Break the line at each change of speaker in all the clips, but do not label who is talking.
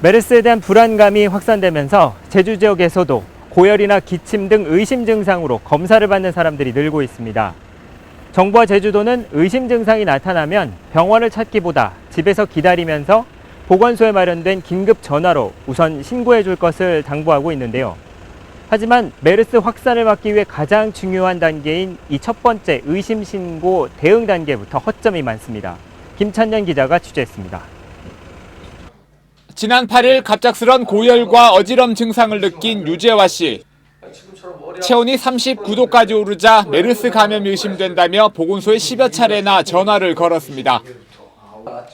메르스에 대한 불안감이 확산되면서 제주 지역에서도 고열이나 기침 등 의심 증상으로 검사를 받는 사람들이 늘고 있습니다. 정부와 제주도는 의심 증상이 나타나면 병원을 찾기보다 집에서 기다리면서 보건소에 마련된 긴급 전화로 우선 신고해 줄 것을 당부하고 있는데요. 하지만 메르스 확산을 막기 위해 가장 중요한 단계인 이 첫 번째 의심 신고 대응 단계부터 허점이 많습니다. 김찬년 기자가 취재했습니다.
지난 8일 갑작스런 고열과 어지럼 증상을 느낀 유재화 씨. 체온이 39도까지 오르자 메르스 감염이 의심된다며 보건소에 10여 차례나 전화를 걸었습니다.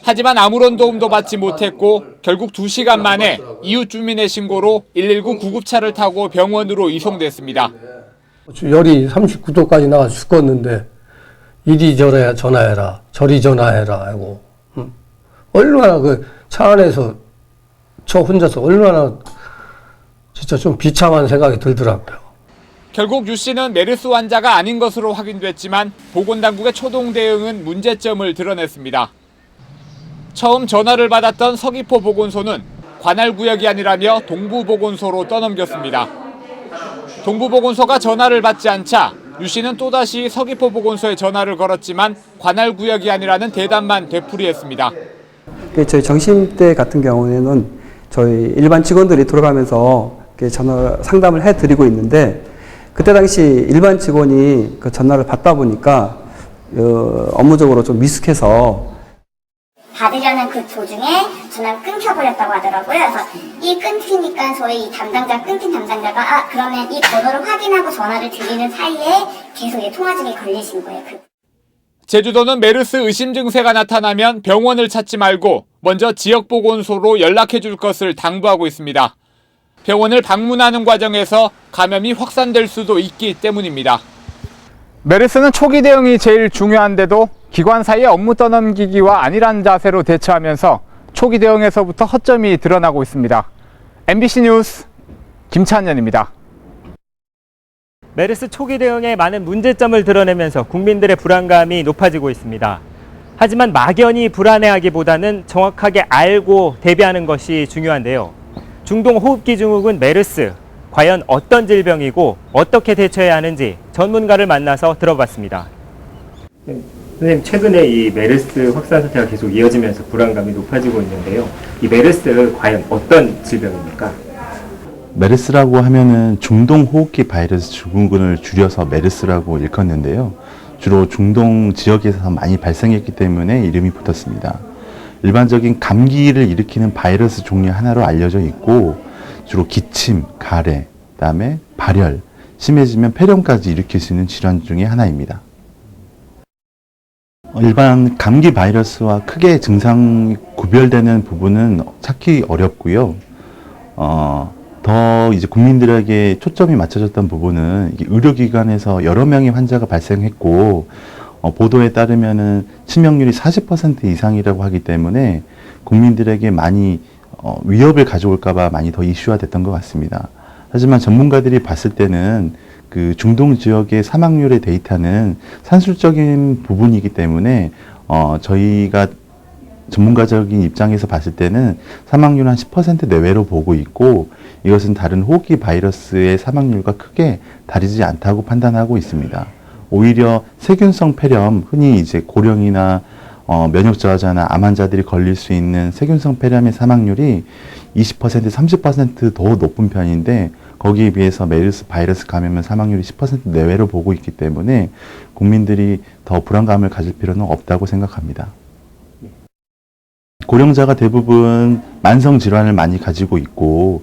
하지만 아무런 도움도 받지 못했고 결국 2시간 만에 이웃 주민의 신고로 119 구급차를 타고 병원으로 이송됐습니다.
열이 39도까지 나가 죽었는데 이리저리 전화해라, 저리 전화해라 하고 얼마나 그 차 안에서 저 혼자서 얼마나 진짜 좀 비참한 생각이 들더라고요.
결국 유 씨는 메르스 환자가 아닌 것으로 확인됐지만 보건당국의 초동 대응은 문제점을 드러냈습니다. 처음 전화를 받았던 서귀포 보건소는 관할 구역이 아니라며 동부보건소로 떠넘겼습니다. 동부보건소가 전화를 받지 않자 유 씨는 또다시 서귀포 보건소에 전화를 걸었지만 관할 구역이 아니라는 대답만 되풀이했습니다.
저희 정신대 같은 경우에는 저희 일반 직원들이 돌아가면서 전화 상담을 해드리고 있는데 그때 당시 일반 직원이 그 전화를 받다 보니까 업무적으로 좀 미숙해서
받으려는 그 도중에 전화가 끊겨버렸다고 하더라고요. 그래서 이 끊기니까 저희 끊긴 담당자가 그러면 이 번호를 확인하고 전화를 드리는 사이에 계속 통화 중에 걸리신 거예요.
제주도는 메르스 의심 증세가 나타나면 병원을 찾지 말고 먼저 지역보건소로 연락해 줄 것을 당부하고 있습니다. 병원을 방문하는 과정에서 감염이 확산될 수도 있기 때문입니다. 메르스는 초기 대응이 제일 중요한데도 기관 사이의 업무 떠넘기기와 안일한 자세로 대처하면서 초기 대응에서부터 허점이 드러나고 있습니다. MBC 뉴스 김찬년입니다.
메르스 초기 대응에 많은 문제점을 드러내면서 국민들의 불안감이 높아지고 있습니다. 하지만 막연히 불안해하기보다는 정확하게 알고 대비하는 것이 중요한데요. 중동호흡기 증후군 메르스, 과연 어떤 질병이고 어떻게 대처해야 하는지 전문가를 만나서 들어봤습니다. 선생님, 최근에 이 메르스 확산 사태가 계속 이어지면서 불안감이 높아지고 있는데요. 이 메르스 과연 어떤 질병입니까?
메르스라고 하면은 중동호흡기 바이러스 증후군을 줄여서 메르스라고 일컫는데요. 주로 중동 지역에서 많이 발생했기 때문에 이름이 붙었습니다. 일반적인 감기를 일으키는 바이러스 종류 하나로 알려져 있고 주로 기침, 가래, 그다음에 발열, 심해지면 폐렴까지 일으킬 수 있는 질환 중에 하나입니다. 일반 감기 바이러스와 크게 증상이 구별되는 부분은 찾기 어렵고요. 더 이제 국민들에게 초점이 맞춰졌던 부분은 이게 의료기관에서 여러 명의 환자가 발생했고 보도에 따르면은 치명률이 40% 이상이라고 하기 때문에 국민들에게 많이 위협을 가져올까봐 많이 더 이슈화됐던 것 같습니다. 하지만 전문가들이 봤을 때는 그 중동 지역의 사망률의 데이터는 산술적인 부분이기 때문에 저희가 전문가적인 입장에서 봤을 때는 사망률 한 10% 내외로 보고 있고 이것은 다른 호흡기 바이러스의 사망률과 크게 다르지 않다고 판단하고 있습니다. 오히려 세균성 폐렴, 흔히 이제 고령이나 면역 저하자나 암 환자들이 걸릴 수 있는 세균성 폐렴의 사망률이 20%, 30% 더 높은 편인데 거기에 비해서 메르스 바이러스 감염은 사망률이 10% 내외로 보고 있기 때문에 국민들이 더 불안감을 가질 필요는 없다고 생각합니다. 고령자가 대부분 만성 질환을 많이 가지고 있고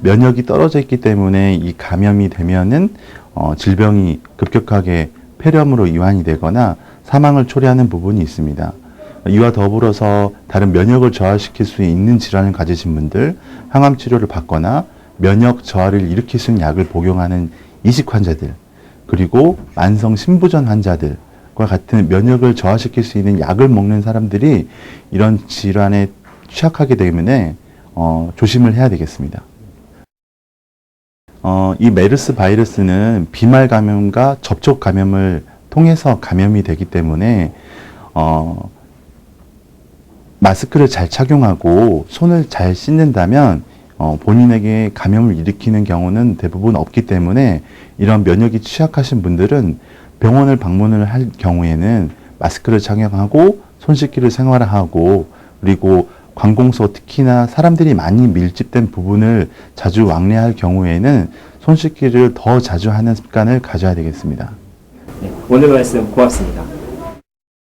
면역이 떨어져 있기 때문에 이 감염이 되면은 질병이 급격하게 폐렴으로 이완이 되거나 사망을 초래하는 부분이 있습니다. 이와 더불어서 다른 면역을 저하시킬 수 있는 질환을 가지신 분들, 항암 치료를 받거나 면역 저하를 일으킬 수 있는 약을 복용하는 이식 환자들, 그리고 만성 신부전 환자들과 같은 면역을 저하시킬 수 있는 약을 먹는 사람들이 이런 질환에 취약하기 때문에 조심을 해야 되겠습니다. 이 메르스 바이러스는 비말 감염과 접촉 감염을 통해서 감염이 되기 때문에 마스크를 잘 착용하고 손을 잘 씻는다면 본인에게 감염을 일으키는 경우는 대부분 없기 때문에 이런 면역이 취약하신 분들은 병원을 방문을 할 경우에는 마스크를 착용하고 손 씻기를 생활화하고 그리고 관공서 특히나 사람들이 많이 밀집된 부분을 자주 왕래할 경우에는 손 씻기를 더 자주 하는 습관을 가져야 되겠습니다.
네, 오늘 말씀 고맙습니다.